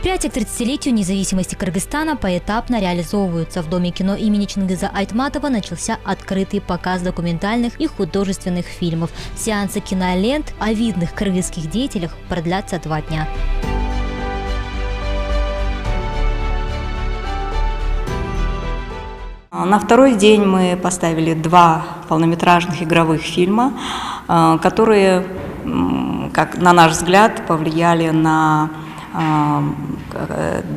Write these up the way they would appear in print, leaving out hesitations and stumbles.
Мероприятия к 30-летию независимости Кыргызстана поэтапно реализовываются. В Доме кино имени Чингиза Айтматова начался открытый показ документальных и художественных фильмов. Сеансы кинолент о видных кыргызских деятелях продлятся 2 дня. На второй день мы поставили 2 полнометражных игровых фильма, которые, как на наш взгляд, повлияли на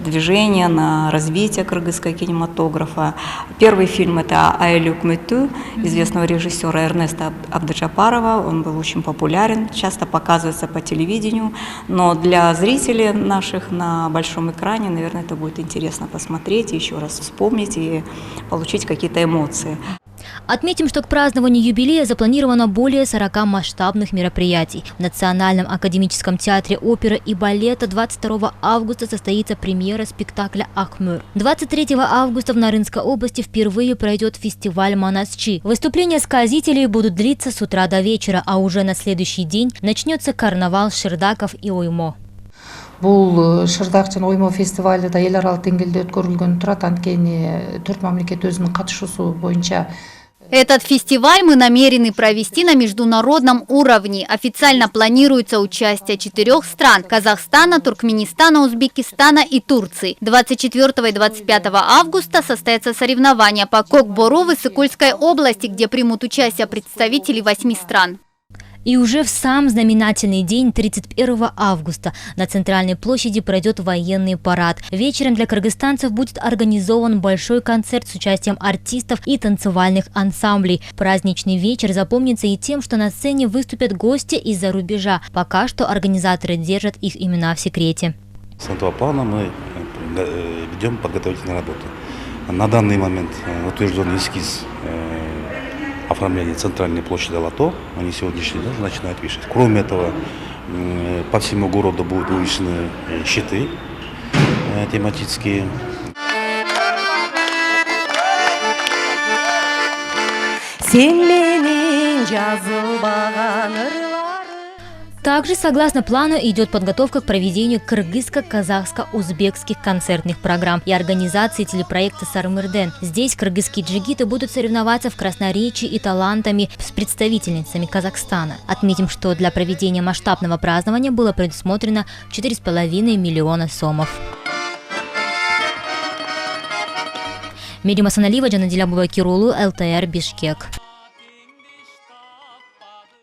движение, на развитие кыргызского кинематографа. Первый фильм – это «Айлы Өкмөтү» известного режиссера Эрнеста Абдыжапарова. Он был очень популярен, часто показывается по телевидению, но для зрителей наших на большом экране, наверное, это будет интересно посмотреть, еще раз вспомнить и получить какие-то эмоции. Отметим, что к празднованию юбилея запланировано более 40 масштабных мероприятий. В Национальном академическом театре оперы и балета 22 августа состоится премьера спектакля «Ахмыр». 23 августа в Нарынской области впервые пройдет фестиваль «Манасчи». Выступления сказителей будут длиться с утра до вечера, а уже на следующий день начнется карнавал шырдаков и оймо. Бул шырдак жана оймо фестивалы да эл аралык деңгээлде өткөрүлгөн турат, анткени 4 мамлекет өзүнүн катышуусу боюнча. Этот фестиваль мы намерены провести на международном уровне. Официально планируется участие 4 стран – Казахстана, Туркменистана, Узбекистана и Турции. 24 и 25 августа состоятся соревнования по Кокбору в Иссык-Кульской области, где примут участие представители 8 стран. И уже в сам знаменательный день, 31 августа, на Центральной площади пройдет военный парад. Вечером для кыргызстанцев будет организован большой концерт с участием артистов и танцевальных ансамблей. Праздничный вечер запомнится и тем, что на сцене выступят гости из-за рубежа. Пока что организаторы держат их имена в секрете. С этого плана мы ведем подготовительную работу. На данный момент утвержден эскиз оформление центральной площади Алато, они сегодняшний день начинают вешать. Кроме этого, по всему городу будут вывешены щиты тематические. Также, согласно плану, идет подготовка к проведению кыргызско-казахско-узбекских концертных программ и организации телепроекта «Сармырден». Здесь кыргызские джигиты будут соревноваться в красноречии и талантами с представительницами Казахстана. Отметим, что для проведения масштабного празднования было предусмотрено 4,5 миллиона сомов. Медима Саналива, Джанадиля Бубакирулу, ЛТР, Бишкек.